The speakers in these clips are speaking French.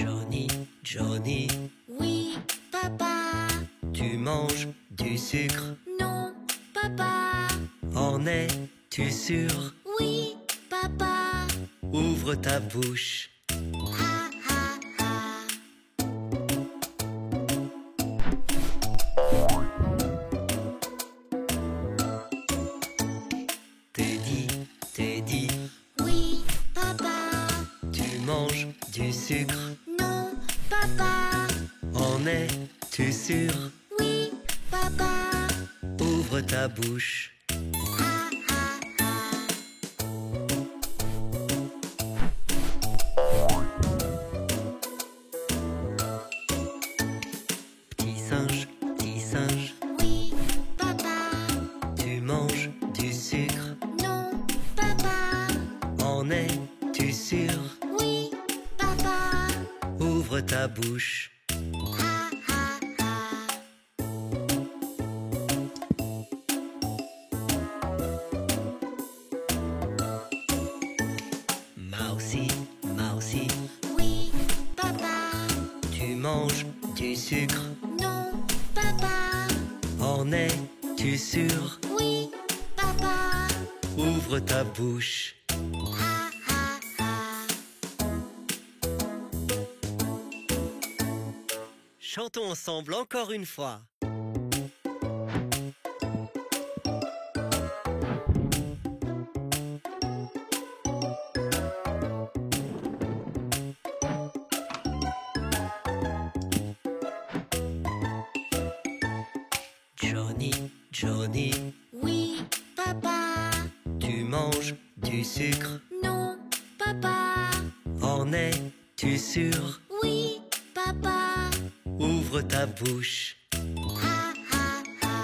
Johnny, Johnny. Oui, papa. Tu manges du sucre? Non, papa. En es-tu sûr? Oui, papa. Ouvre ta bouche. Ha, ha, ha. Teddy, Teddy. Oui, papa. Tu manges du sucre? Non, papa. En es-tu sûr? Oui, papa. Ouvre ta bouche. Ha, ha, ha. Petit singe, petit singe. Oui, papa. Tu manges du sucre? Non, papa. En es-tu sûr? Oui, papa. Ouvre ta bouche. Ha, ha, ha. Mousie, Mousie. Oui, papa. Tu manges du sucre? Non, papa. En es-tu sûr? Oui, papa. Ouvre ta bouche. Ha, ha, ha. Chantons ensemble encore une fois. Johnny, Johnny. Oui, papa. Tu manges du sucre? Non, papa. En es-tu sûr? Oui, papa. Ouvre ta bouche. Ha, ha, ha.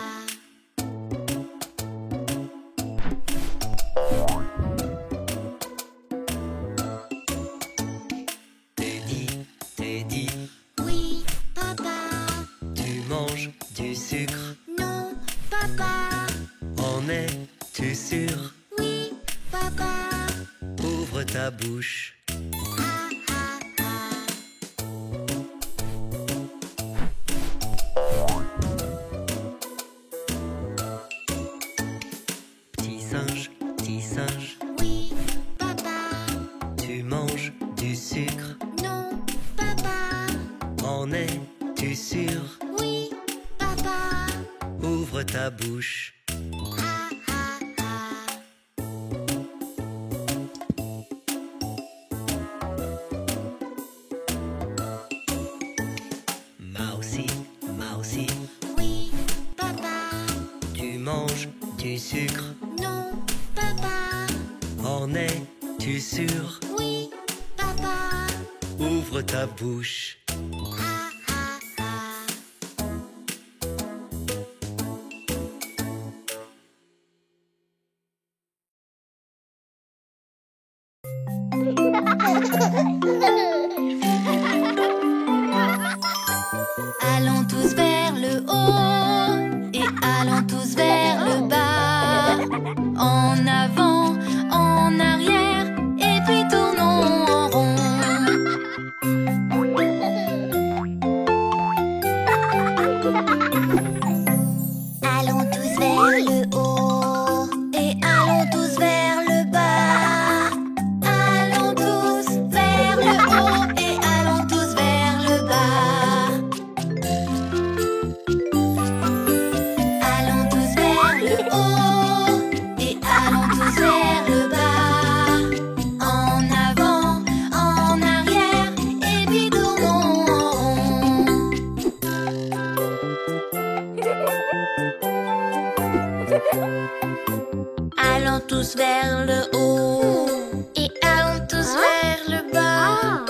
Teddy, Teddy. Oui, papa. Tu manges du sucre? Non, papa. En es-tu sûr? Oui, papa. Ouvre ta bouche. Ha, ha, ha. Petit singe, petit singe. Oui, papa. Tu manges du sucre? Non, papa. En es-tu sûr? Oui, papa. Ouvre ta bouche. Ha, ha, ha. Mousie, Mousie. Oui, papa. Tu manges du sucre? Non, papa. En es-tu sûr? Oui, papa. Ouvre ta bouche. Ha, ha, ha. Allons tous vers le haut et allons tous vers le bas. En avant, en arrière et puis tournons en rond. Allons tous vers le haut et allons tous vers le bas. Allons tous vers le haut et allons tous vers le bas. Allons tous vers le haut et allons tous vers le bas. En avant, en arrière et puis tournons en rond. Allons tous vers le haut et allons tous vers le bas.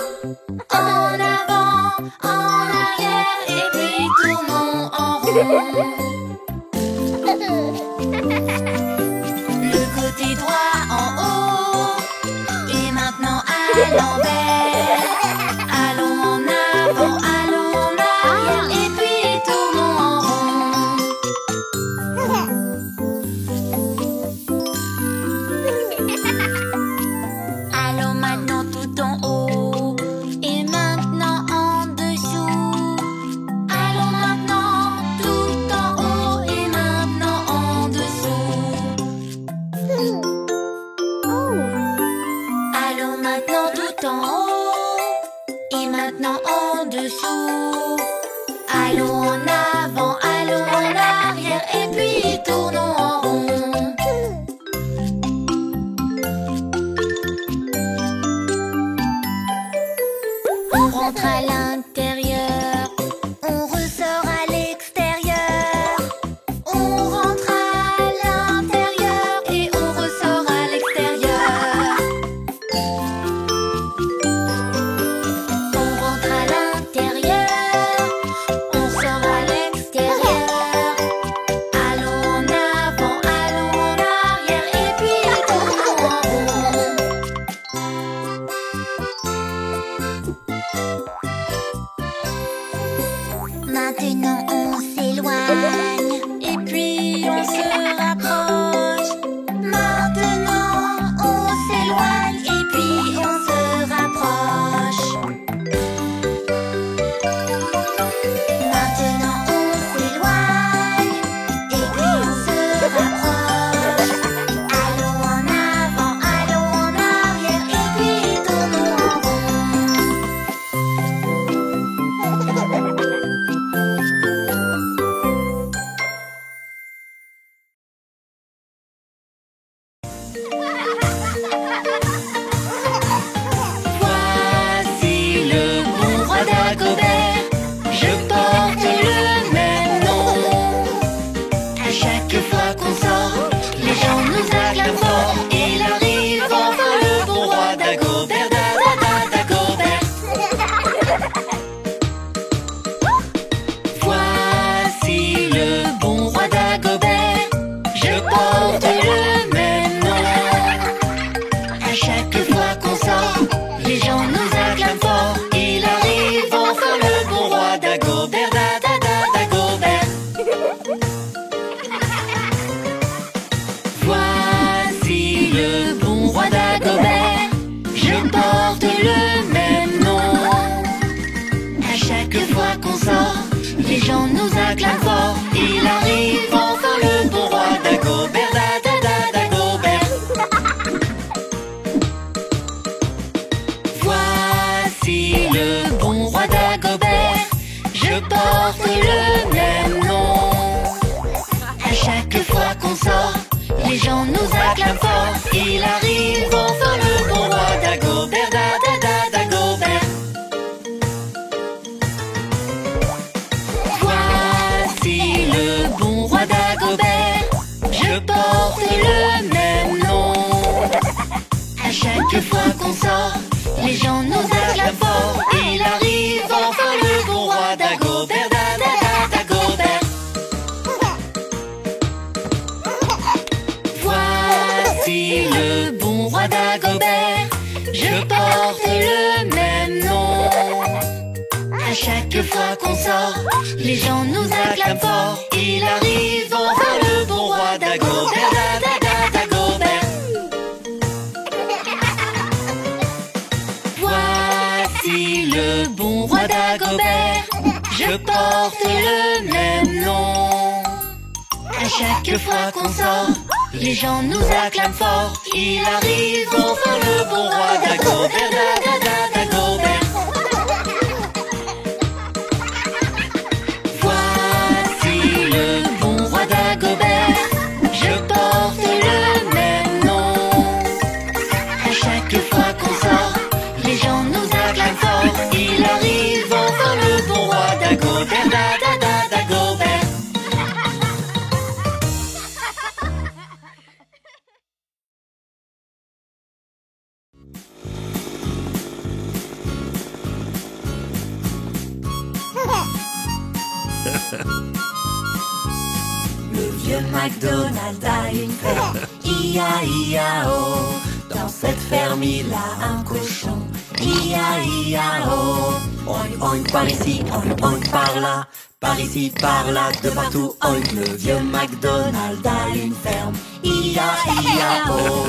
En avant, en arrière et puis tournons en rond. Le côté droit en haut et maintenant à l'envers. Allons en avant, allons en arrière et puis tournons en rond. Allons maintenant tout en haut et maintenant Maintenant on s'éloigne et puis on se rapproche. Maintenant on s'éloigne et puis on se rapproche. Maintenant on s'éloigne et puis on se rapproche. Allons en avant, allons en arrière et puis tournons en rond. Voici le bon roi d'Agobert, je porte le même nom. À chaque fois qu'on sort, les gens nous acclament fort. Il arrive enfin le bon roi d'Agobert, d'Agobert. Voici le bon roi d'Agobert, je porte le même nom. À chaque fois qu'on sort, les gens nous acclament fort. Il arrive enfin le bon roi d'Agobert, d'Agobert. Voici le bon roi d'Agobert, je porte le même nom. À chaque fois qu'on sort, les gens nous acclament fort. Il arrive enfin le bon roi d'Agobert, d'Agobert. Voici le bon roi d'Agobert, je porte le même nom. À chaque fois qu'on sort, les gens nous acclament fort. Il arrive enfin le bon roi d'Agobert, d'Agobert. Voici le bon roi d'Agobert, je porte le même nom. À chaque fois qu'on sort, les gens nous acclament fort. Il arrive enfin le bon roi d'Agobert, d'Agobert. Voici le bon roi d'Agobert, je porte le même nom. À chaque fois qu'on sort, les gens nous acclament fort. Il arrive enfin le bon roi d'Agobert, d'Agobert. Voici le bon roi d'Agobert, je porte le même nom. À chaque fois qu'on sort, les gens nous acclament fort. Il arrive enfin le bon roi d'Agobert, d'Agobert. Voici le bon roi d'Agobert, je porte le même nom. À chaque fois qu'on sort, les gens nous acclament fort. Il arrive enfin le bon roi d'Agobert, d'Agobert. Le vieux MacDonald a une ferme, I-A-I-A-O. Dans cette ferme, il a un cochon, I-A-I-A-O. Oink, oink par ici, oink, oink par là, par ici, par là, de partout, oink. Le vieux MacDonald a une ferme, I-A-I-A-O.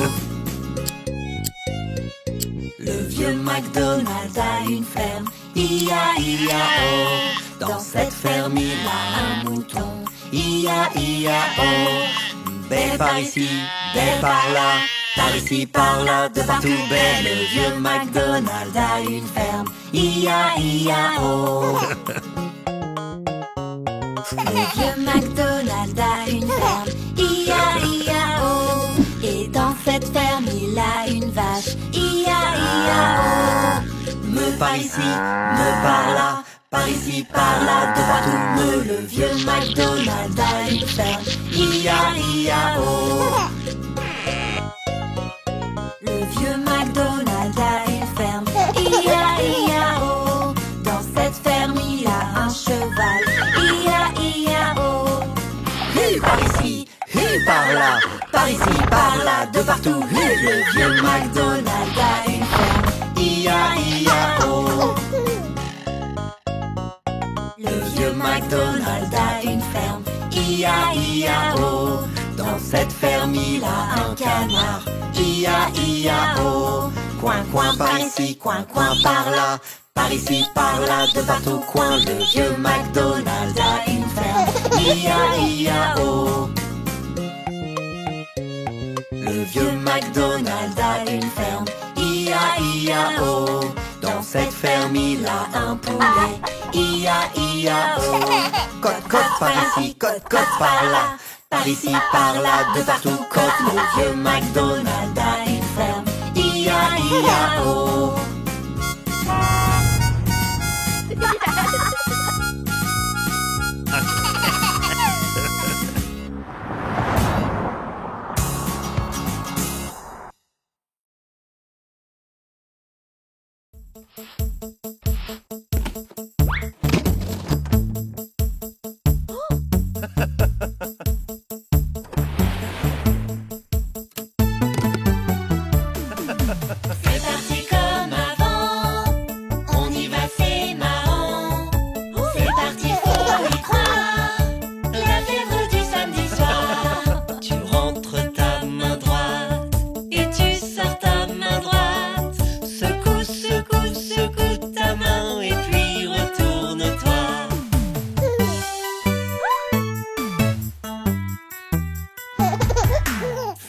Le vieux MacDonald a une ferme, I-A-I-A-O. Dans cette ferme, il a un mouton, I-A-I-A-O. Bé par ici, bé par là, par ici, par là, de partout, bé. Le vieux MacDonald a une ferme, I-A-I-A-O. Le vieux MacDonald a une ferme, I-A-I-A-O. Et dans cette ferme, il a une vache, I-A-I-A-O. Me par ici, me par là, par ici, par là, de partout, me. Le vieux MacDonald a une ferme, I-A-I-A-O. Le vieux MacDonald a une ferme, I-A-I-A-O. Dans cette ferme, il a un cheval, I-A-I-A-O. Par ici, par là, par ici, par là, de partout, le vieux MacDonald a une ferme, I-A-I-A-O. Le vieux McDonald a une ferme, I-A-I-A-O. Dans cette ferme il a un canard, I-A-I-A-O. Coin, coin par ici, coin, coin par là, par ici, par là, de partout coin. Le vieux McDonald a une ferme, I-A-I-A-O. Le vieux McDonald a une ferme, I-A-I-A-O. Dans cette ferme il a un poulet, I-A-I-A-O. Côte, côte par ici, côte, côte par là, par ici, par là, de partout côte. Le vieux McDonald a une ferme, I-A-I-A-O. C'est parti comme avant, on y va, c'est marrant. C'est parti, faut y croire, la fièvre du samedi soir. Tu rentres ta main droite et tu sors ta main droite. Secoue, secoue, secoue ta main et puis retourne-toi.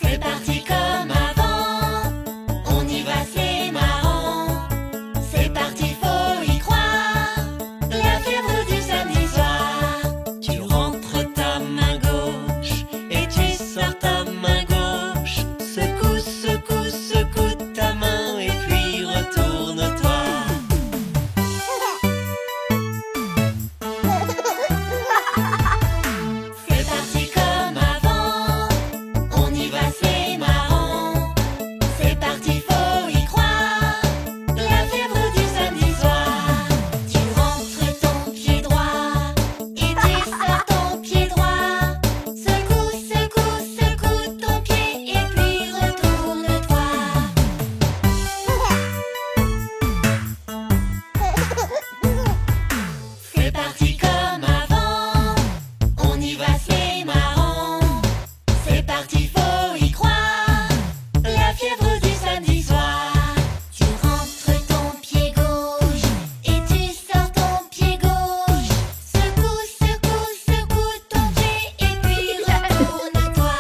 C'est parti comme avant, on y va, c'est marrant. C'est parti, faut y croire, la fièvre du samedi soir. Tu rentres ta main gauche et tu sors ta main gauche. Secoue, secoue, secoue ta main et puis retourne-toi. C'est parti comme avant, on y va, c'est marrant. C'est parti, faut y croire, la fièvre du samedi soir. Tu rentres ton pied droit et tu sors ton pied droit. Secoue, secoue, secoue ton pied et puis retourne-toi. C'est parti comme avant, on y va, c'est marrant. C'est parti, faut y croire, la fièvre du samedi soir. Tu rentres ton pied gauche et tu sors ton pied gauche. Secoue, secoue, secoue ton pied et puis retourne-toi.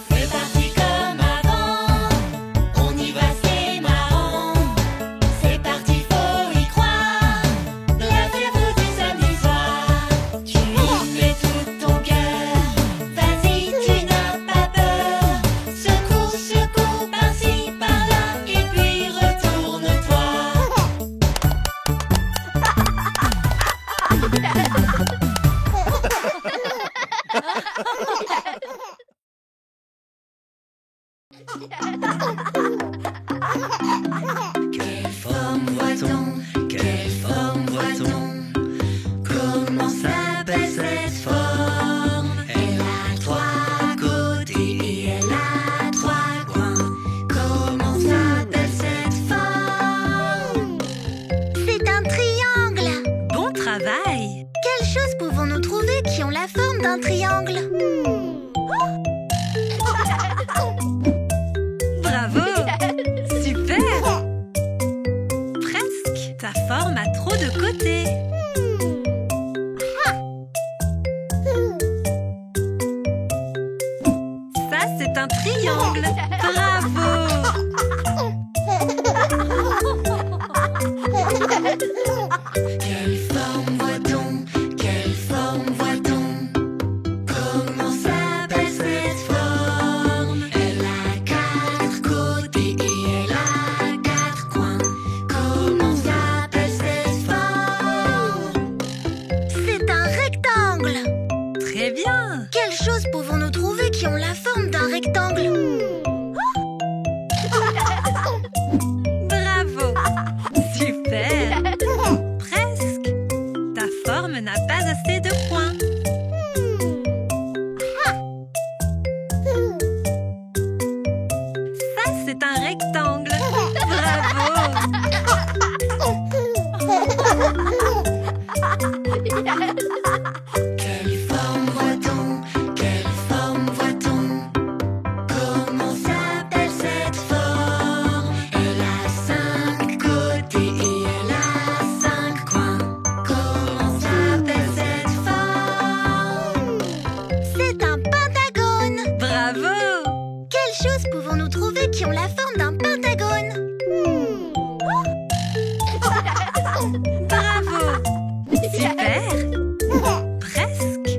C'est parti comme avant, on y va, c'est marrant. C'est parti, faut y croire, la fièvre du samedi soir. Tu y mets tout ton cœur, vas-y, tu n'as pas peur. Secoue, secoue par-ci, par-là et puis retourne-toi. Quelle forme voit-on? Quelle forme voit-on? Comment s'appelle cette forme? Elle a trois côtés et elle a trois coins. Comment s'appelle cette forme? C'est un triangle. Bon travail! Quelles choses pouvons-nous trouver qui ont la forme d'un triangle? Bravo! Super! Presque! Ta forme a trop de côtés. Ça, c'est un triangle. Bravo! Quelle forme voit-on? Quelle forme voit-on? Comment s'appelle cette forme? Elle a quatre côtés et elle a quatre coins. Comment s'appelle cette forme? Bravo! Super! Presque!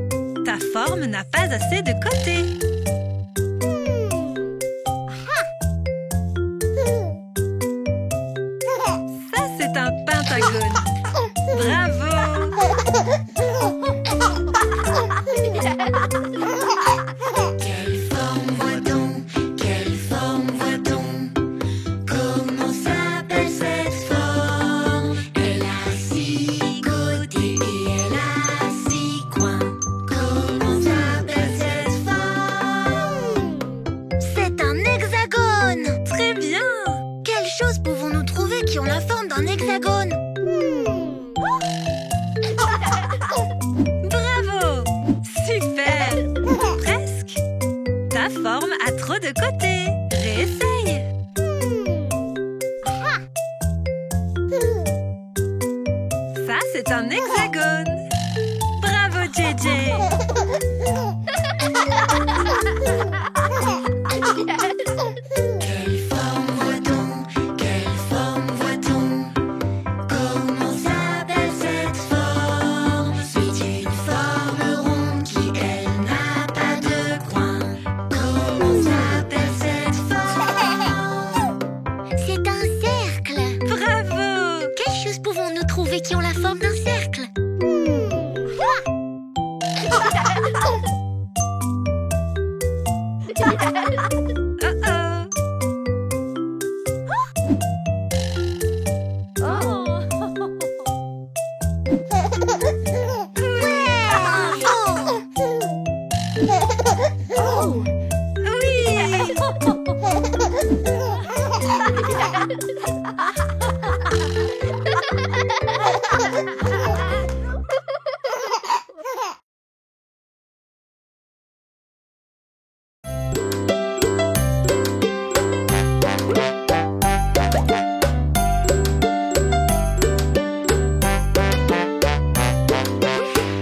Ta forme n'a pas assez de côtés. Ça, c'est un pentagone. Bravo! Quelle forme voit-on? Quelle forme voit-on? Comment s'appelle cette forme? Elle a 6 côtés et elle a 6 coins. Comment s'appelle cette forme? C'est un hexagone. Très bien! Quelles choses pouvons-nous trouver qui ont la forme d'un hexagone? Bravo! Super! Presque! Ta forme a trop de côtés. Réessaye! Ça, c'est un hexagone. Bravo, JJ! Quelle forme voit-on? Quelle forme voit-on? Comment s'appelle cette forme? C'est une forme ronde qui, elle, n'a pas de coin. Comment s'appelle cette forme? C'est un cercle. Bravo! Quelles choses pouvons-nous trouver qui ont la forme d'un cercle?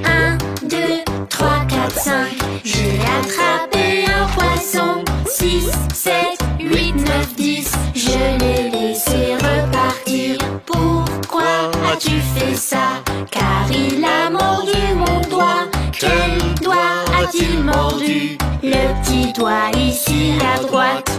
Un, 2, 3, 4, 5. J'ai attrapé un poisson. 6, 7, 8, 9, 10. Je l'ai laissé repartir. Pourquoi as-tu fait ça? Car il a mordu mon doigt. Quel doigt a-t-il mordu? Le petit doigt ici à droite.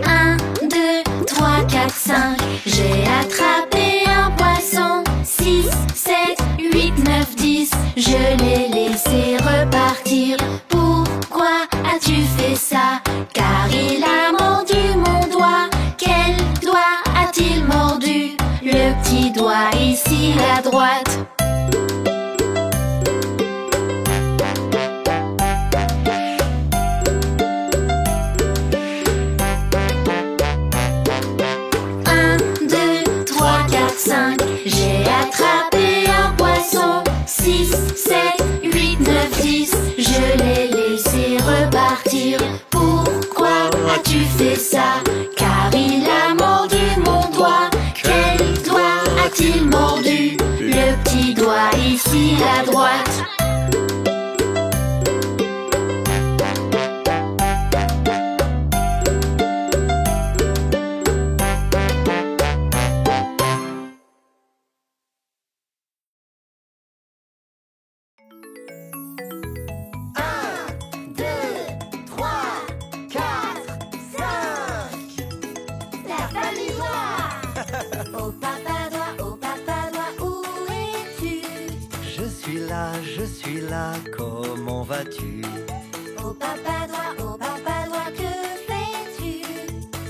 Un, 2, 3, 4, 5. J'ai attrapé un poisson. 6, 7, 8, 9, 10. Je l'ai laissé repartir. Pourquoi as-tu fait ça? Car il a mordu mon doigt. Quel doigt a-t-il mordu? Le petit doigt ici à droite. Un, 2, 3, 4, 5. J'ai attrapé un poisson. 6, 7, 8, 9, 10. Je l'ai laissé repartir. Pourquoi as-tu fait ça? Car il a mordu mon doigt. Quel doigt a-t-il mordu? Le petit doigt ici à droite. Oh papa doigt, où es-tu? Je suis là, comment vas-tu? Oh papa doigt, que fais-tu?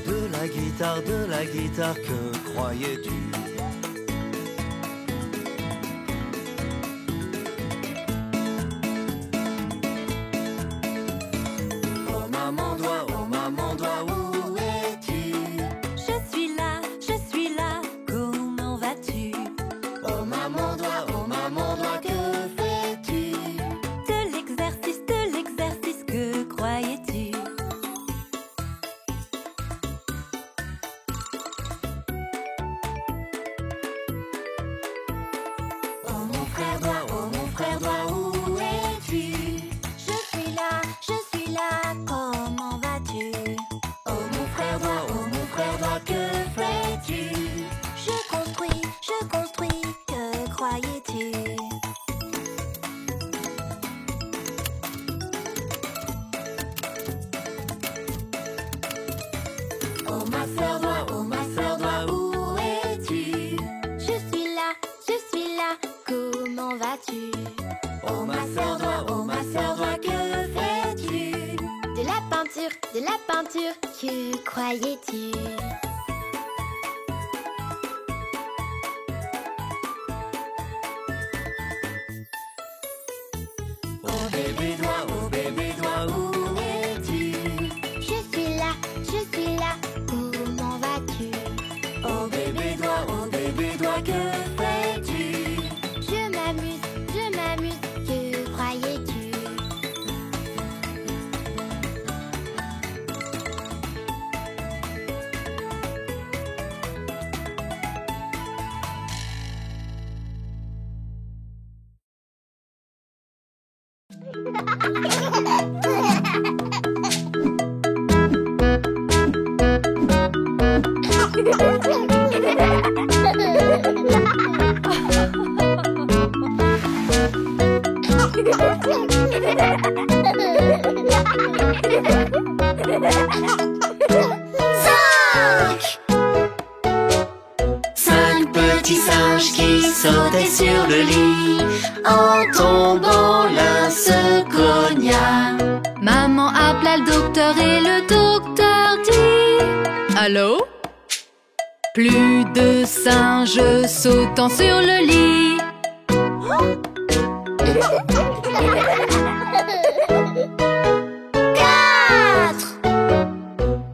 De la guitare, que croyais-tu? Oh maman doigt, où es-tu? Je suis là, comment vas-tu? Oh maman doigt, que fais-tu? De l'exercice, que croyais-tu? croyais-tu? Oh bébé doigt, où es-tu? Je suis là, comment vas-tu? Oh bébé doigt, que fais-tu? Je m'amuse, que croyais-tu? Cinq petits singes qui sautaient sur le lit. En tombant, l'un se cogna. Maman appela le docteur et le docteur dit: Allô? Plus de singes sautant sur le lit.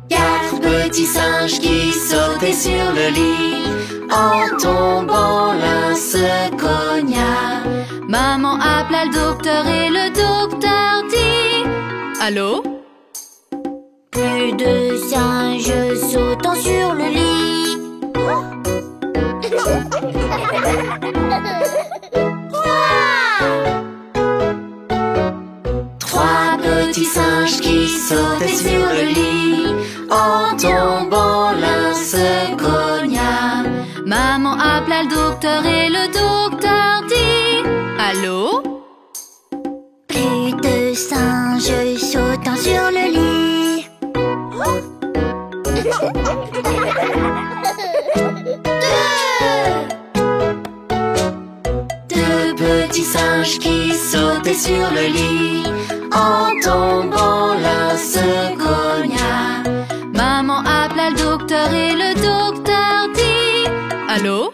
Quatre petits singes qui sautaient sur le lit. En tombant, l'un se cogna. Maman appela le docteur et le docteur dit: Allô? Plus de singes sautant sur le lit. Trois petits singes qui sautaient sur le lit. En tombant, l'un se cogna. Maman appela le docteur et le docteur dit: Allô? Plus de singes sautant sur le lit. Deux petits singes qui sautaient sur le lit. En tombant, l'un se cogna. Maman appela le docteur et le docteur dit: Allô?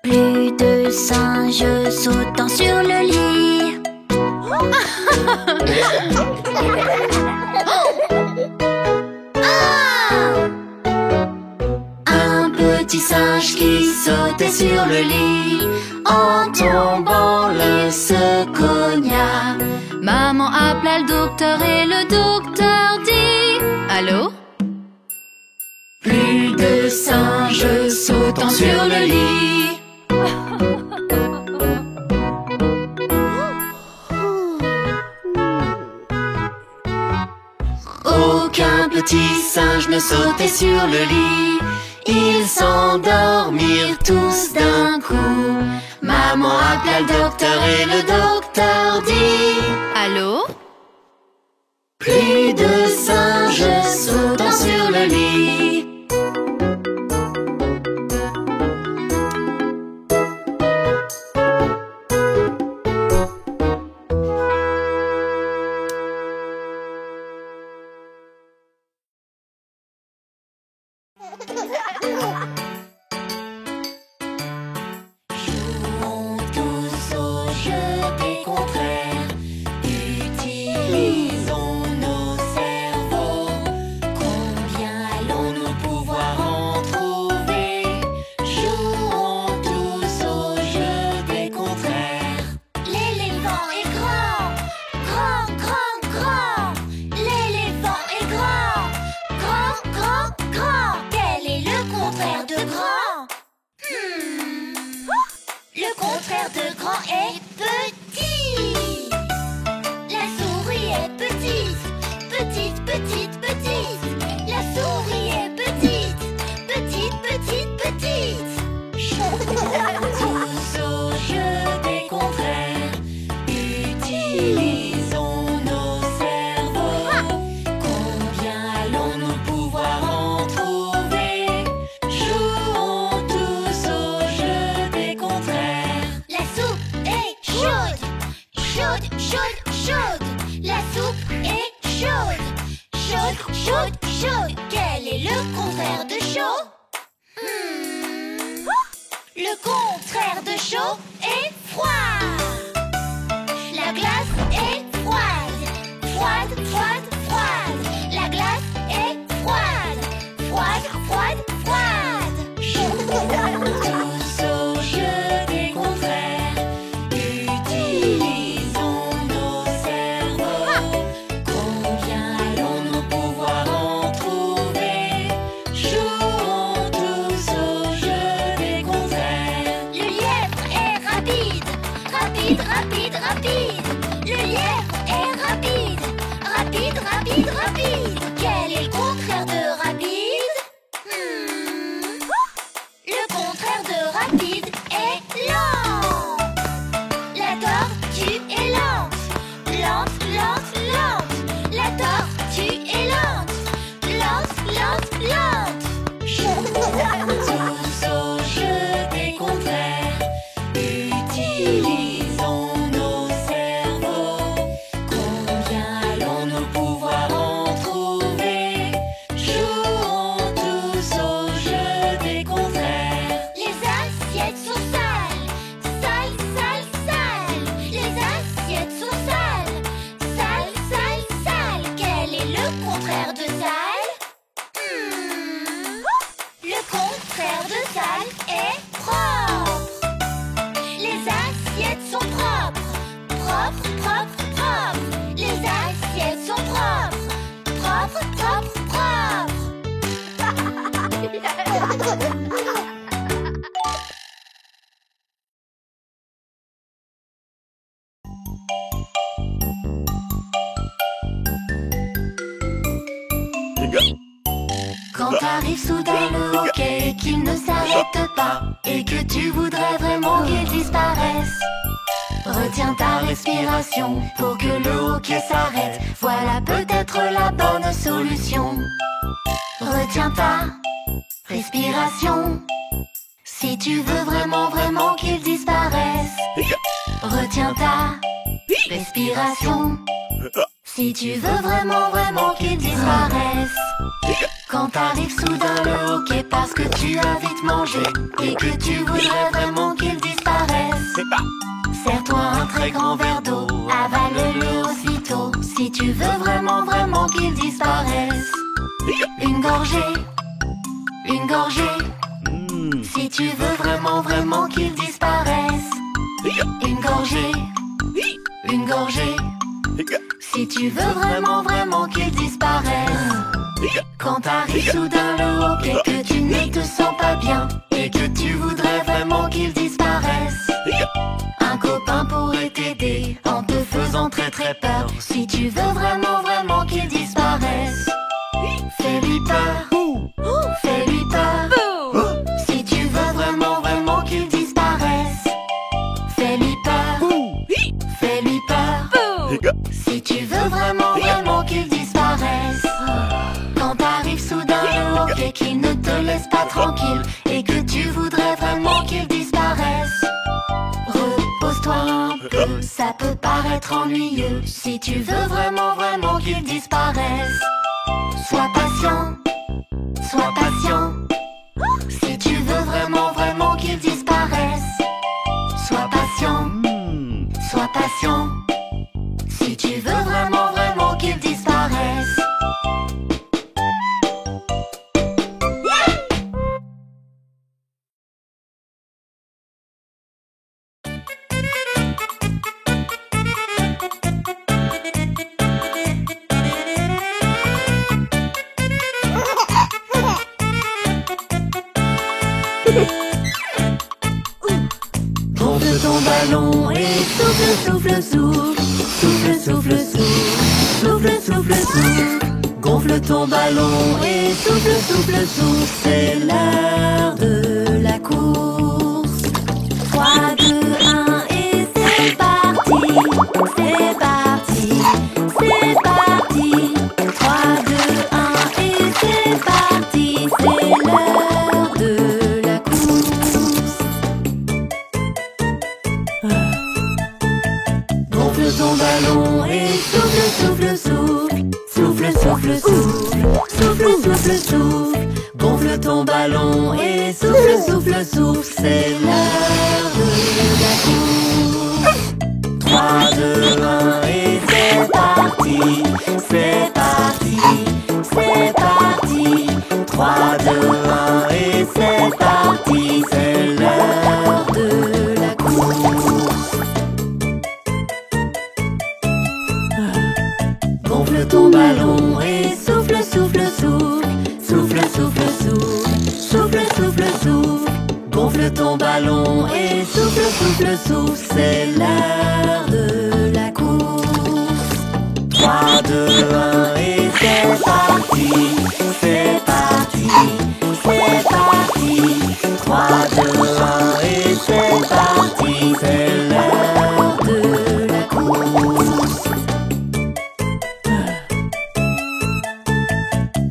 Plus de singes sautant sur le lit. Un petit singe qui sautait sur le lit. En tombant, l'un se cogna. Maman appela le docteur et le docteur dit: Allô? Plus de singes sautant sur le lit. Aucun petit singe ne sautait sur le lit. Ils s'endormirent tous d'un coup. Maman appela le docteur et le docteur dit: Allô? Plus de singes sautant sur le lit. Jouons tous au jeu des contraires. Utilisons nos cerveaux. Combien allons-nous pouvoir en trouver? Jouons tous au jeu des contraires. L'éléphant est grand, grand, grand, grand. L'éléphant est grand, grand, grand, grand. Quel est le contraire de grand? Le contraire de grand est petit. La souris est petite, petite, petite, petite. La souris est petite, petite, petite, petite. Jouons tous au jeu des contraires. Utilisons nos cerveaux. Combien allons-nous pouvoir en trouver? Jouons tous au jeu des contraires. La soupe est chaude, chaude, chaude, chaude. La soupe est chaude, chaude, chaude, chaude, chaude. Quel est le contraire de chaud? Le contraire de chaud est froid. La glace est froide. Froide, froide, froide. La glace est froide. Froide, froide, froide. Jouons tous au jeu des contraires. Utilisons nos cerveaux. Combien allons-nous pouvoir en trouver? Jouons tous au jeu des contraires. Le lièvre est rapide. Rapide, rapide, rapide. Le lièvre est rapide. Rapide, rapide, rapide. Quel est le contraire de rapide? Le contraire de rapide est lent. La tortue est lente. Lente, lente, lente. La tortue est lente. Lente, lente, lente. Jouons tous au jeu des contraires. Utilisons nos cerveaux. Combien allons-nous pouvoir en trouver? Jouons tous au jeu des contraires. Les assiettes sont sales. Sales, sales, sales. Les assiettes sont sales. Sales, sales, sales. Quel est le contraire de sale? Le contraire de sale est propre. Les assiettes sont propres. Propres, propres, propres. Les assiettes sont propres. Propres, propres, propres. Quand arrive soudain le hockey, qu'il ne s'arrête pas, et que tu voudrais vraiment qu'il disparaisse, retiens ta respiration pour que le hockey s'arrête. Voilà peut-être la bonne solution. Retiens ta respiration si tu veux vraiment, vraiment qu'il disparaisse. Retiens ta respiration si tu veux vraiment, vraiment qu'il disparaisse. Quand arrive soudain le hockey parce que tu as vite mangé et que tu voudrais vraiment qu'il disparaisse, serre-toi un très grand verre d'eau, avale-le aussitôt si tu veux vraiment, vraiment qu'il disparaisse. Une gorgée, si tu veux vraiment, vraiment qu'il disparaisse. Une gorgée, si tu veux vraiment, vraiment qu'il disparaisse. Quand arrive soudain le hockey, que tu ne te sens pas bien et que tu voudrais vraiment qu'il disparaisse, un copain pourrait t'aider en te faisant très très peur. Si tu veux vraiment, vraiment qu'il disparaisse, fais-lui peur, fais-lui peur. Si tu veux vraiment, vraiment qu'il disparaisse, fais-lui peur, fais-lui peur. Si tu veux vraiment, vraiment qu'il disparaisse. Quand arrive soudain le hockey, qu'il ne te laisse pas tranquille et que tu voudrais vraiment qu'il disparaisse, repose-toi un peu, ça peut paraître ennuyeux. Si tu veux vraiment, vraiment qu'il disparaisse, sois patient, sois patient. Si tu veux vraiment, vraiment qu'il disparaisse, sois patient, sois patient. Si tu veux vraiment, vraiment qu'il disparaisse. Gonfle ton ballon et souffle, souffle, souffle. Souffle, souffle, souffle. Souffle, souffle, souffle. Gonfle ton ballon et souffle, souffle, souffle. C'est l'heure de la course. 3, 2, 1 et c'est parti. C'est parti. C'est parti. 3, 2, 1 et c'est parti. C'est l'heure de la course. Gonfle ton ballon et souffle, souffle, souffle. Souffle, Souffle, souffle, souffle. Souffle, souffle, souffle. Gonfle ton ballon et souffle, souffle, souffle. C'est l'heure de la course. 3, 2, 1 et c'est parti. C'est parti, c'est parti. 3, 2, 1 et c'est parti. C'est l'heure de la course. Gonfle ton ballon et souffle, souffle, souffle. Souffle, souffle, souffle. Souffle, souffle, souffle. Gonfle ton ballon et souffle, souffle, souffle. C'est l'heure de la course. 3, 2, 1 et c'est parti. C'est parti, c'est parti. 3, 2, 1 et c'est parti. C'est l'heure de la course.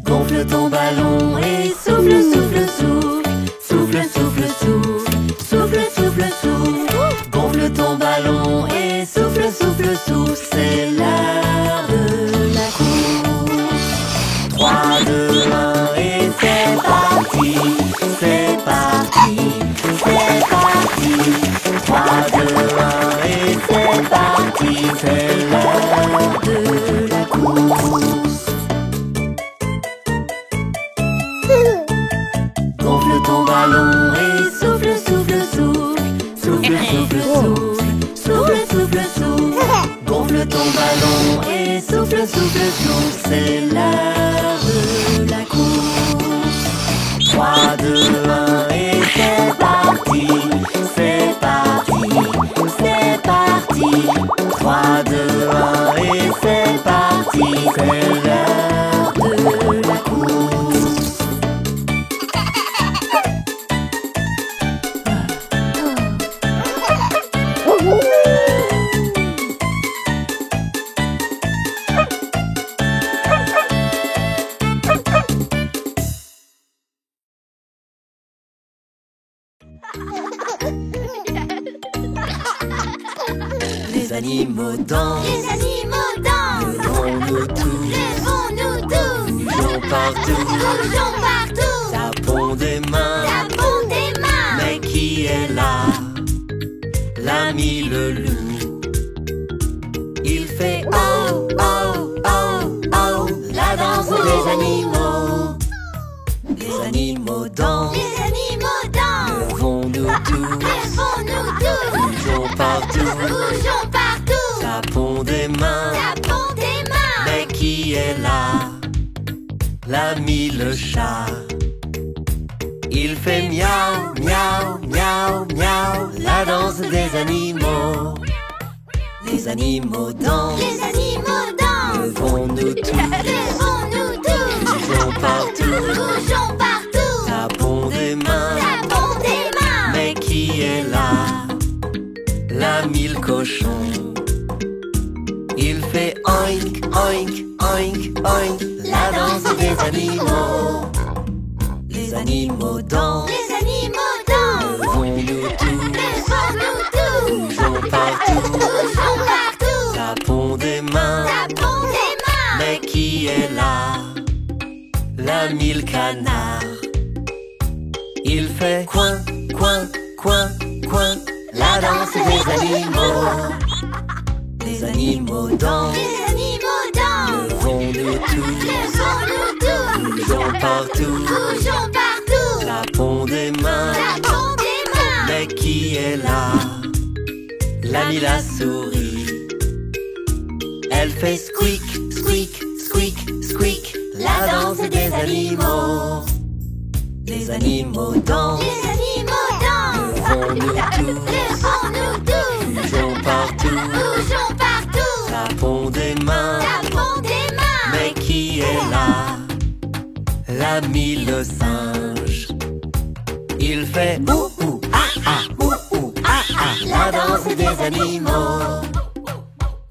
Gonfle ton ballon et souffle, souffle, souffle. Souffle, souffle, souffle. Souffle, souffle, souffle. Gonfle ton ballon et souffle, souffle, souffle. C'est l'heure de la course. 3, 2, 1 et c'est parti. C'est parti, c'est parti. 3, 2, 1 et c'est parti. C'est l'heure de la course. Gonfle ton ballon et souffle, souffle, souffle. Souffle, souffle, souffle. Souffle, souffle, souffle. Gonfle ton ballon et souffle, souffle, souffle. C'est l'heure de la course. 3, 2, 1 et c'est parti. C'est parti, c'est parti. 3, 2, 1 et c'est parti. C'est l'heure de la course. Les animaux dansent, Les animaux dansent. levons-nous tous, Levons-nous tous. bougeons partout, Bougeons partout. tapons des mains. Tapons des mains. Mais qui est là? L'ami le loup. Il fait oh, oh, oh, oh, la danse des animaux. Les animaux dansent, Les animaux dansent. levons-nous tous, Levons-nous tous. bougeons partout, Bougeons partout. tapons des mains. Tapons des mains. Mais qui est là? L'ami le chat. Il fait miaou, miaou, miaou, miaou, la danse des animaux. Les animaux dansent, Les animaux dansent. levons-nous tous, Levons-nous tous. bougeons partout, Bougeons partout. tapons des mains. Tapons des mains. Mais qui est là? L'ami le cochon. Il fait oink, oink, oink, oink, la danse des animaux. Les animaux dansent, Les animaux dansent. levons-nous tous, Levons-nous tous. bougeons partout, Bougeons partout. tapons des mains. Tapons des mains. Mais qui est là? L'ami le canard. Il fait coin, coin, coin, coin, la danse des animaux. Les animaux dansent, Les animaux dansent. levons-nous tous, Levons-nous tous. bougeons partout, Bougeons partout. tapons des mains. Tapons des mains. Mais qui est là? L'ami la souris. Elle fait squeak, squeak, squeak, squeak, la danse des animaux. Les animaux dansent, Les animaux dansent. levons-nous tous, Levons-nous tous. bougeons partout, Bougeons partout. tapons des mains. Tapons des mains. Mais qui est là? L'ami le singe. Il fait ouh ouh ah ah ouh ouh ah ah, la danse des animaux.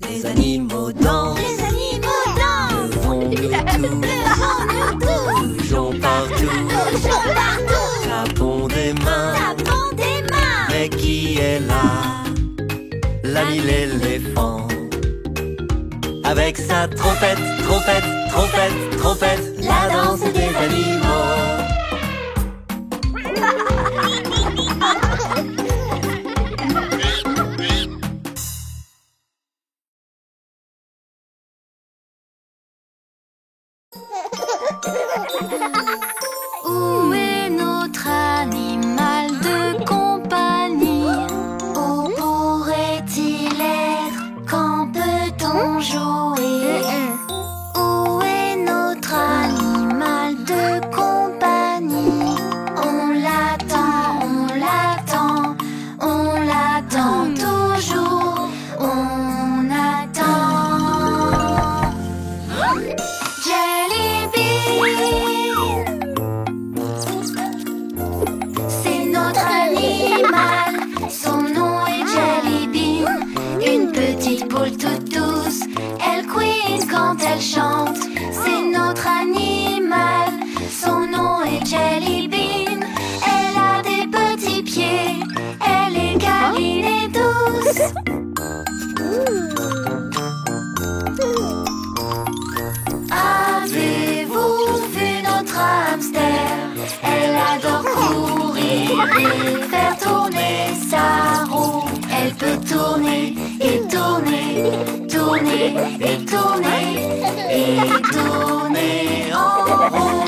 Les animaux dansent, Les animaux dansent. levons-nous tous, Levons-nous tous. bougeons partout, Bougeons partout. tapons des mains. Tapons des mains. Mais qui est là? L'ami l'éléphant. avec sa trompette, trompette, trompette, trompette, la danse des animaux. Où est notre animal de compagnie? Où pourrait-il être? Quand peut-on jouer? Où est notre animal de compagnie? On l'attend, on l'attend, on l'attend toujours. On attend. Jelly Bean, c'est notre animal. Son nom est Jelly Bean, une petite boule toute douce. Elle couine quand elle chante. C'est notre animal. Son nom est Jelly Bean. Elle a des petits pieds. Elle est câline et douce. Avez-vous vu notre hamster? Elle adore courir et faire tourner sa roue. Elle peut tourner et tourner, tourner et tourner et tourner en rond.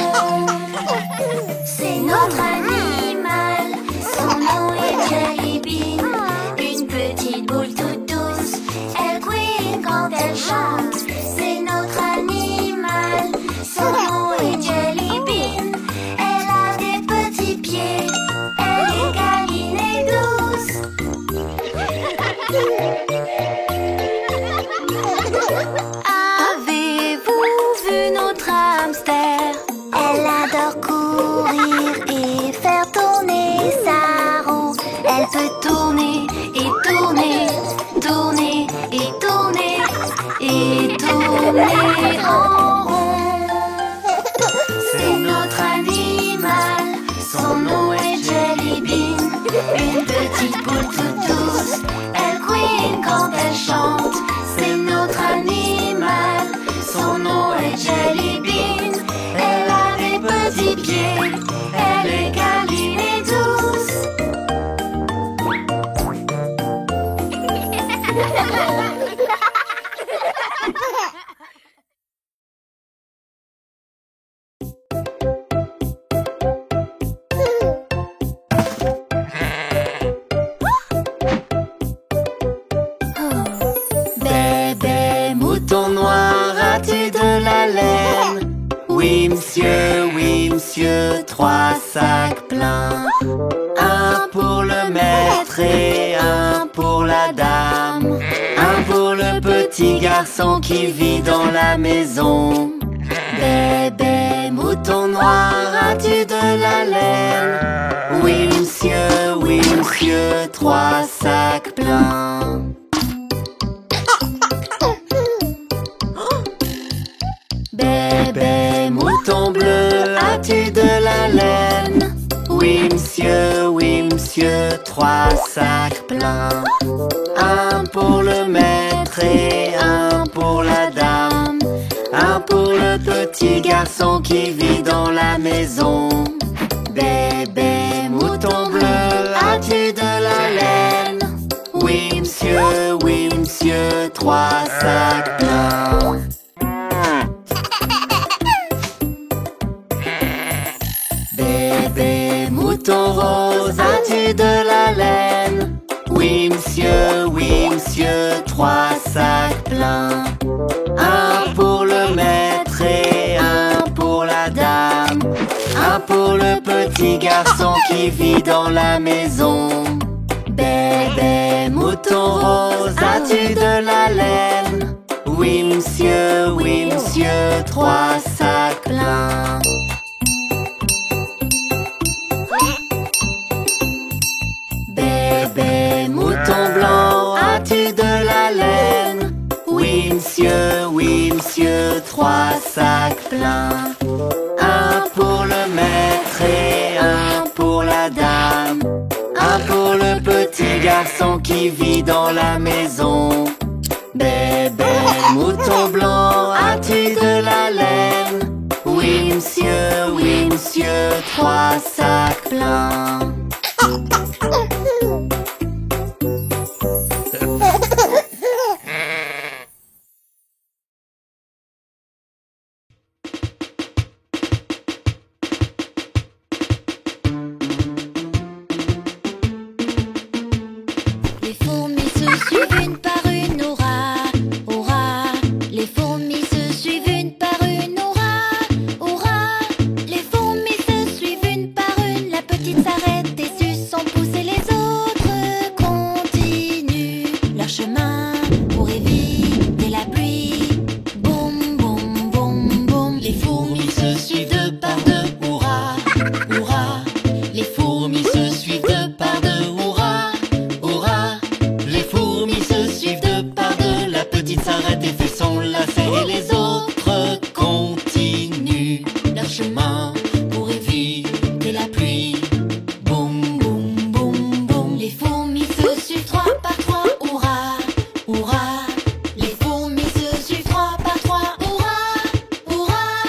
C'est notre animal, son nom est Jelly Bean, une petite boule toute douce. Elle couine quand elle chante. C'est notre animal, son nom est Jelly Bean. Elle a des petits pieds, elle est câline et douce. Avez-vous vu notre hamster? Elle adore courir et faire tourner sa roue. Elle peut tourner et tourner, tourner et tourner et tourner en rond. C'est notre animal, son nom est Jelly Bean, une petite boule toute douce. Elle couine quand elle chante. C'est notre animal, son nom est Jelly Bean. Elle a des petits pieds, elle est câline et douce. Bébé mouton noir, as-tu de la laine? Oui monsieur, 3 sacs pleins. Un pour le maître et un pour la dame. Un pour le petit garçon qui vit dans la maison. Bébé mouton noir, as-tu de la laine? Oui monsieur, 3 sacs pleins. Bébé mouton bleu, as-tu de la laine? Oui monsieur, 3 sacs pleins. Un pour le maître et un pour la dame. Un pour le petit garçon qui vit dans la maison. Bébé mouton bleu, as-tu de la laine? Oui monsieur, 3 sacs pleins. Bébé mouton rose, as-tu de la laine? Oui monsieur, 3 sacs pleins. Un pour le maître et un pour la dame. Un pour le petit garçon qui vit dans la maison. Bébé mouton rose, as-tu de la laine? Oui monsieur, 3 sacs pleins. Bébé mouton blanc, as-tu de la laine? Oui monsieur, 3 sacs pleins. Un pour le maître et un pour la dame. Un pour le petit garçon qui vit dans la maison. Bébé mouton manteau blanc, as-tu de la laine? Oui, monsieur, 3 sacs pleins. Les fourmis se suivent une par une, hurrah, hurrah. Les fourmis se suivent une par une, hurrah, hurrah. Les fourmis se suivent une par une. La petite s'arrête et suce son pouce et les autres continuent leur chemin pour éviter la pluie. Boum, boum, boum, boum. Les fourmis se suivent deux par deux, hurrah, hurrah. Les fourmis se suivent deux par deux, hurrah, hurrah. Les fourmis se suivent deux par deux. La petite s'arrête et fait son lacet et les autres continuent leur chemin pour éviter la pluie. Boum, boum, boum, boum. Les fourmis se suivent trois par trois, hurrah, hurrah. Les fourmis se suivent trois par trois, hurrah, hurrah.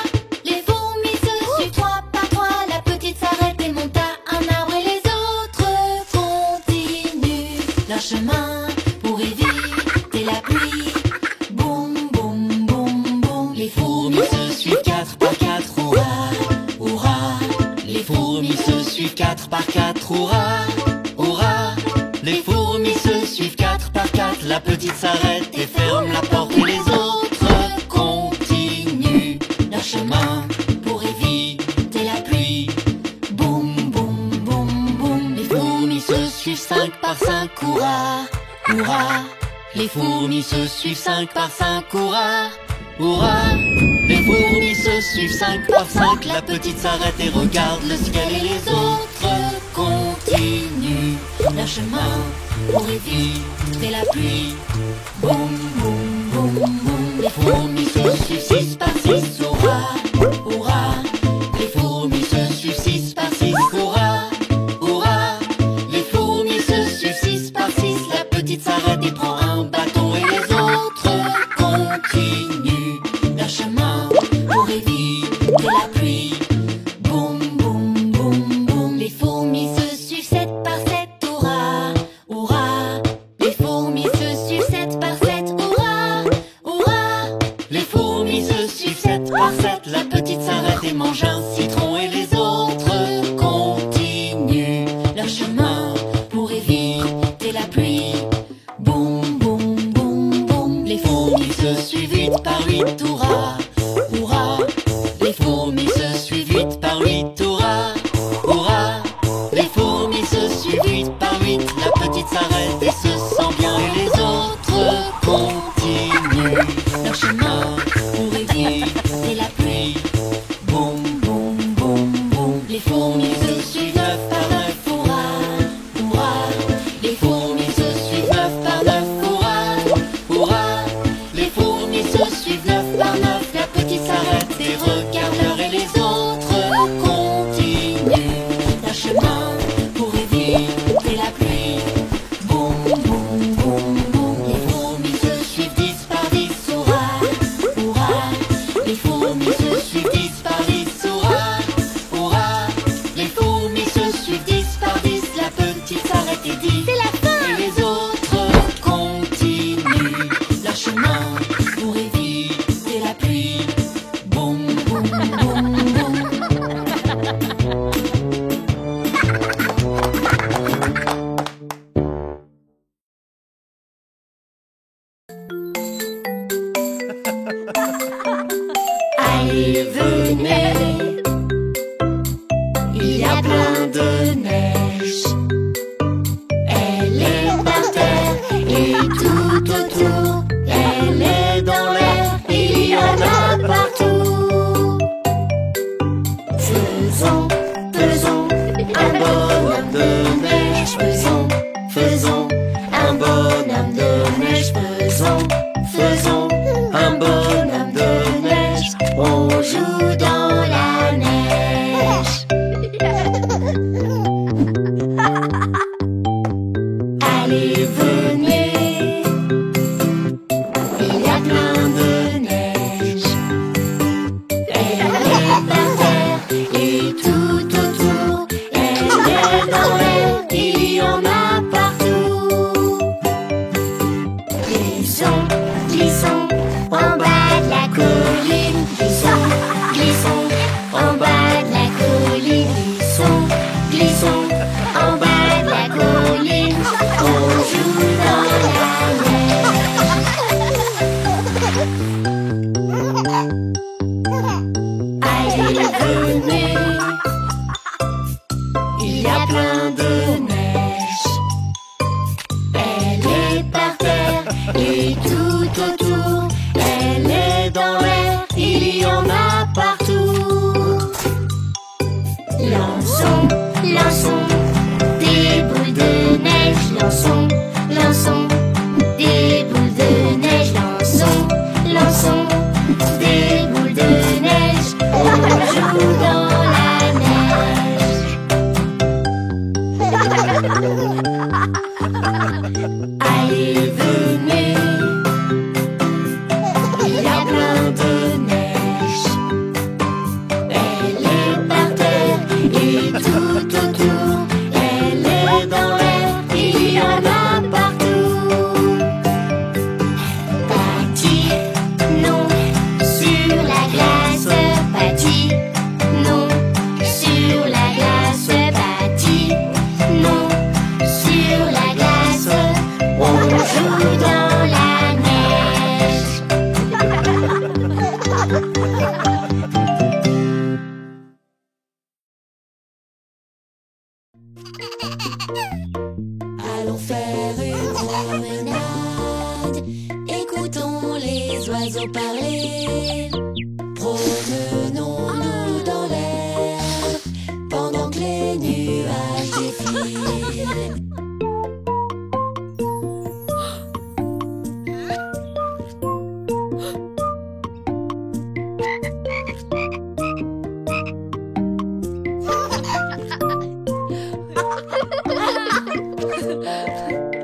Les fourmis se suivent trois par trois. La petite s'arrête et monte à un arbre et les autres continuent leur chemin pour éviter la pluie. Boum, boum, boum, boum. Les fourmis se suivent quatre par quatre, hurrah, hurrah. Les fourmis se suivent quatre par quatre, hurrah, hurrah. Les fourmis se suivent quatre par quatre. La petite s'arrête et ferme la porte et les autres continuent leur chemin pour éviter la pluie. Boum, boum, boum, boum. Les fourmis se suivent cinq par cinq, hurrah, hurrah. Les fourmis se suivent cinq par cinq, hurrah, hurrah. Les fourmis se suivent cinq par cinq. La petite s'arrête et regarde le ciel et les autres continuent leur chemin pour éviter la pluie. Boum, boum, boum, boum. Les fourmis se suivent six par six, hurrah, hurrah. Les fourmis se suivent six par six, hurrah, hurrah. Les fourmis se suivent six par six. La petite s'arrête et prend un bâton et les autres continuent leur chemin pour éviter la pluie. Boum, boum, boum, boum. Les fourmis se suivent sept par sept, hurrah, hurrah. Les fourmis se suivent sept par sept, hurrah, hurrah. Les fourmis se suivent sept par sept. La petite s'arrête et mange un citron et les autres continuent leur chemin pour éviter la pluie. Boum, boum, boum, boum. Les fourmis se suivent huit par huit, hurrah, hurrah. Les fourmis se suivent huit par huit, hurrah, hurrah. Les fourmis se suivent huit par huit. La petite s'arrête et se sent bien et les autres continuent leur chemin pour éviter la pluie. Boum, boum, boum, boum. Les fourmis se suivent neuf par neuf, hurrah, hurrah. Les fourmis se suivent neuf par neuf, hurrah, hurrah. Les fourmis se suivent neuf par neuf. La petite s'arrête et regarde l'heure et les autres continuent leur chemin pour éviter la pluie. Boum, boum, boum, boum. Les fourmis se suivent dix par dix, hurrah, hurrah. Les fourmis se suivent dix par dix, hurrah, hurrah. Les fourmis se suivent dix par dix. La petite s'arrête et dit c'est la fin. Et les autres continuent leur chemin pour éviter la pluie. Boum, boum, boum, boum. Allez, venez, il y a plein de neige. Elle est par terre et tout autour. Elle est dans l'air, il y en a partout. Faisons, faisons un bonhomme de neige. Faisons, faisons un bonhomme de neige. Faisons, faisons un bonhomme de neige. On joue dans la neige. Allez, venez, il y a plein de Allez, venez. Il y a plein de neige. Elle est par terre et tout autour. Elle est dans l'air, il y en a partout. Lançons, lançons des boules de neige. Lançons, lançons des boules de neige. Lançons, lançons des boules de neige. On joue dans la neige. Allez, venez. Il y a plein de neige. Elle est par terre et tout autour. Elle est dans l'air, il y en a partout. Patinons sur la glace. Patinons sur la glace. Patinons sur la glace. On joue dans la neige. Allons faire une promenade. Écoutons les oiseaux parler. Promenons-nous dans l'air pendant que les nuages défilent.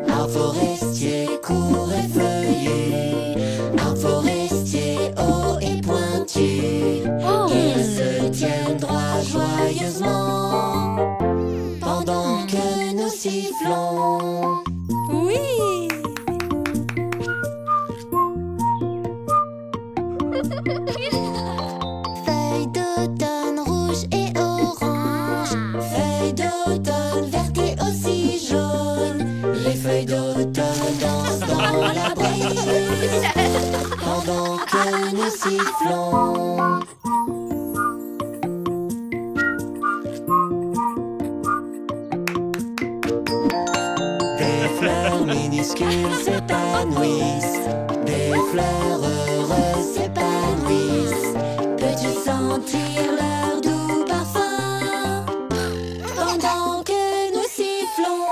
Un forestier court et feuillu, un forestier haut et pointu. Il se tient droit joyeusement pendant que nous sifflons. Oui. Feuilles d'automne rouges et oranges, feuilles d'automne vertes et aussi jaunes. Les feuilles d'automne dansent dans la brise pendant que nous sifflons. Des fleurs minuscules s'épanouissent, des fleurs heureuses s'épanouissent. Peux-tu sentir leur doux parfum pendant que nous sifflons?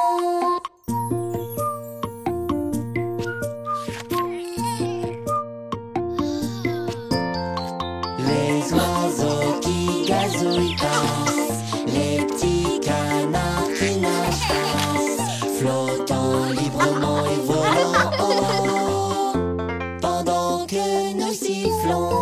Les oiseaux qui gazouillent passent, les petits canards qui nagent passent, flottant librement et volant haut pendant que nous sifflons.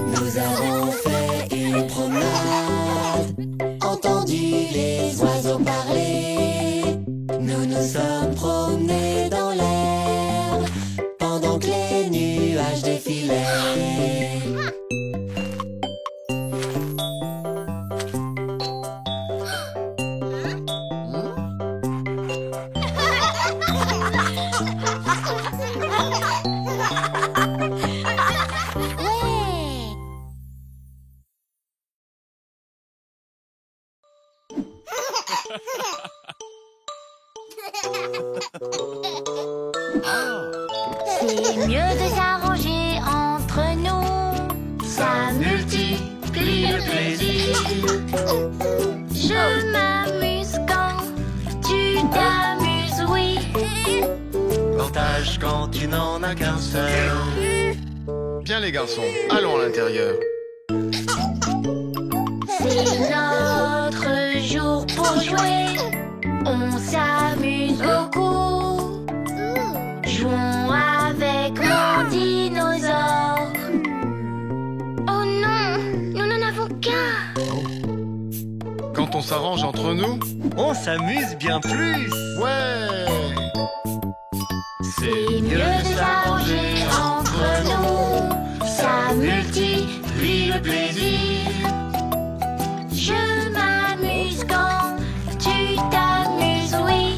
Nous avons fait une promenade, entendu les oiseaux parler. Nous nous sommes promenés dans l'air pendant que les nuages défilaient. C'est mieux de s'arranger entre nous, ça multiplie le plaisir. Je m'amuse quand tu t'amuses, oui. Partage quand tu n'en as qu'un seul. Bien les garçons, allons à l'intérieur. C'est notre jour pour jouer, on s'amuse beaucoup. Jouons avec mon dinosaure. Oh non, nous n'en avons qu'un. Quand on s'arrange entre nous, On s'amuse bien plus. ouais. C'est mieux de s'arranger entre nous, ça multiplie le plaisir. Je m'amuse quand tu t'amuses, oui.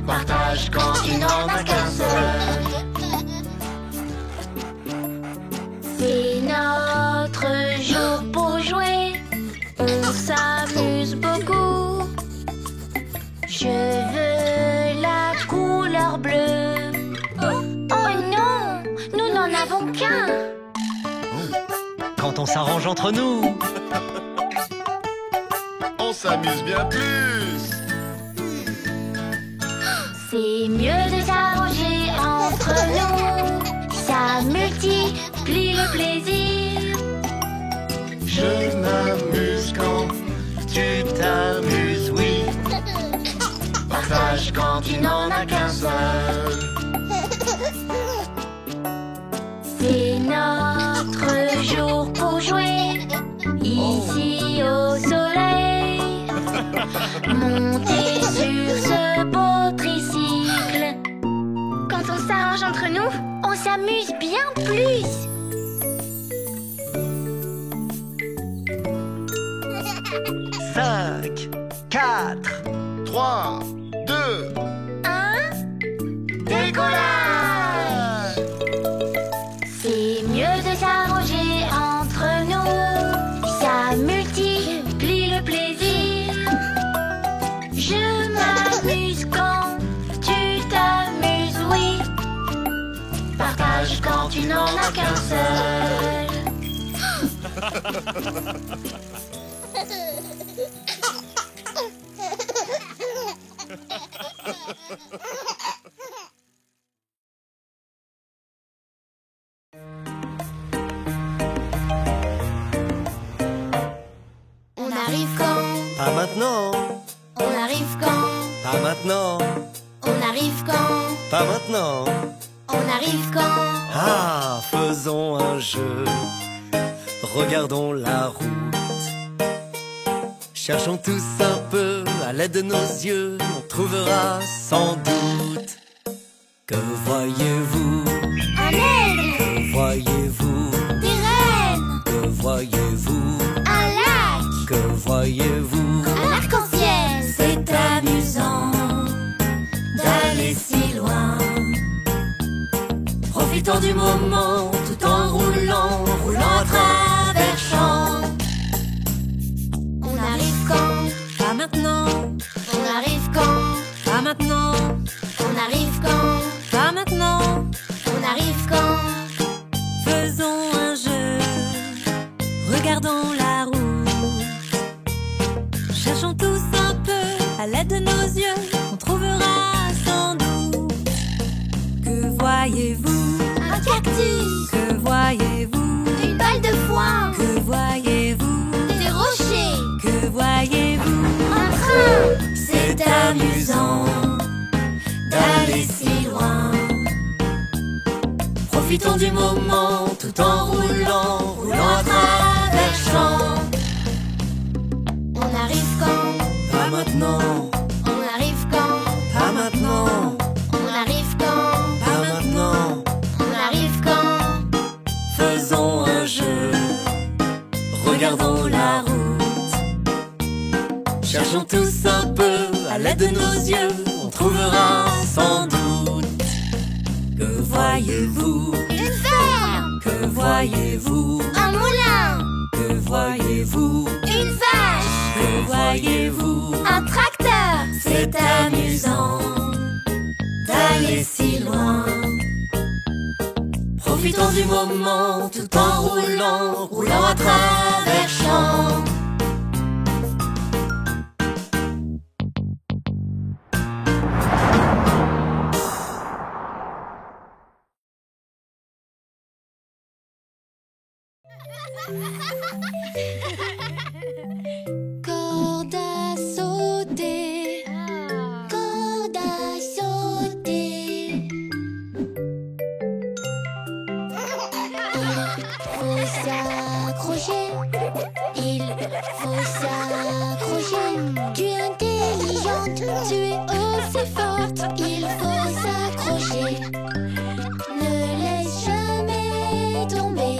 Partage quand tu n'en as qu'un seul. C'est notre jour pour jouer. On s'amuse beaucoup. Je veux la couleur bleue. Oh non, nous n'en avons qu'un. Quand on s'arrange entre nous, On s'amuse bien plus. C'est mieux de s'arranger entre nous. Ça multiplie le plaisir. Je m'amuse quand tu t'amuses, oui. Partage quand tu n'en as qu'un seul. C'est notre jour pour jouer. Ici au soleil. Monter sur ce beau tricycle. Quand on s'arrange entre nous, On s'amuse bien plus. 5, 4. 3, 2, Décollage. C'est mieux de s'arranger entre nous. Ça multiplie le plaisir. Je m'amuse quand tu t'amuses, oui. Partage quand tu n'en as qu'un seul. On arrive quand? Pas maintenant, On arrive quand? pas maintenant, On arrive quand? pas maintenant. On arrive quand? Ah, faisons un jeu. Regardons la route. Cherchons tous un peu à l'aide de nos yeux. On trouvera sans doute. Que voyez-vous? Un aigle, Que voyez-vous? des rennes, Que voyez-vous? un lac, Que voyez-vous? un arc-en-ciel. C'est amusant d'aller si loin. Profitons du moment tout en roulant, roulant à travers champs. On arrive quand? Pas maintenant, On arrive quand? pas maintenant, On arrive quand? pas maintenant. On arrive quand? Faisons un jeu, regardons la route. Cherchons tous un peu à l'aide de nos yeux. On trouvera sans doute. Que voyez-vous? Un cactus, Que voyez-vous? une balle de foin, Que voyez-vous? des rochers, Que voyez-vous? un train. C'est amusant d'aller si loin. Profitons du moment tout en roulant, roulant à travers champs. On arrive quand? Pas maintenant, On arrive quand? pas maintenant, On arrive quand? pas maintenant. On arrive quand? Faisons un jeu, regardons la route. Cherchons tous un peu à l'aide de nos yeux. On trouvera sans doute. Que voyez-vous? Une ferme, Que voyez-vous? un moulin, Que voyez-vous? une vache, Que voyez-vous? un tracteur. C'est amusant d'aller si loin. Profitons du moment tout en roulant, roulant à travers champs. Corde à sauter, corde à sauter. Il faut s'accrocher, il faut s'accrocher. Tu es intelligente, tu es aussi forte. Il faut s'accrocher, ne laisse jamais tomber.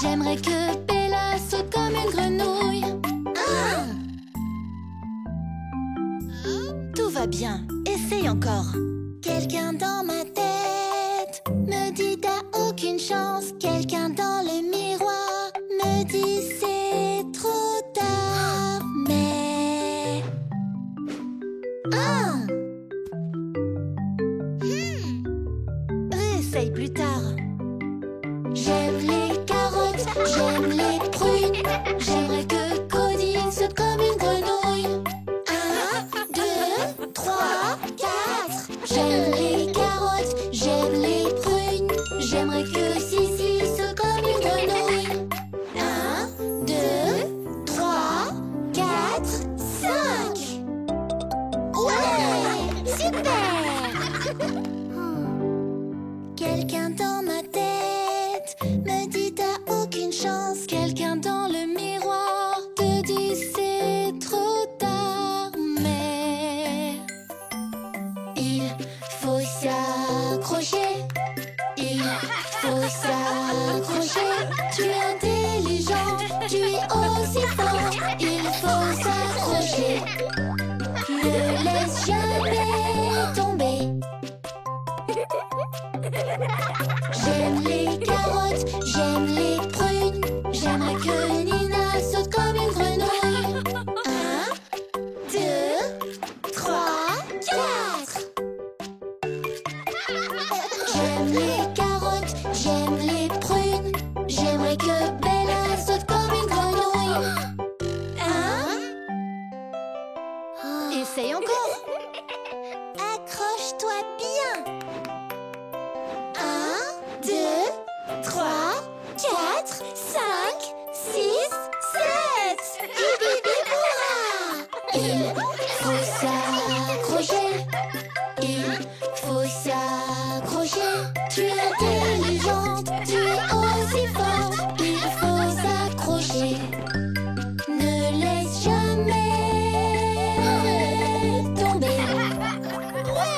J'aimerais que Bella saute comme une grenouille. Tout va bien, essaye encore. Quelqu'un dans ma tête me dit t'as aucune chance. Quelqu'un dans le miroir me dit c'est trop tard. Mais Réessaye plus tard. j'aime les carottes, j'aime les prunes. J'aimerais que Cody saute comme une grenouille. 1, 2, 3, 4. J'aime les carottes, j'aime les prunes. J'aimerais que Sissi saute comme une grenouille. 1, 2, 3, 4, 5. Ouais, super. Quelqu'un dans ma tête me dit t'as aucune chance. Quelqu'un dans le miroir te dit c'est trop tard. Mais il faut s'accrocher. Il faut s'accrocher. Tu es intelligent, tu es aussi fort. Il faut s'accrocher. Ne laisse jamais tomber. J'aime les carottes, j'aime les prunes. J'aimerais que Nina saute comme une grenouille. 1, 2, 3, 4. J'aime les carottes, j'aime les prunes. J'aimerais que Bella saute comme une grenouille. 1. Essaye encore. Accroche-toi bien. 1, 2, 3, 4, 5, 6, 7. Il faut s'accrocher. Il faut s'accrocher. Tu es intelligente, tu es aussi forte. Il faut s'accrocher. Ne laisse jamais tomber. Ouais.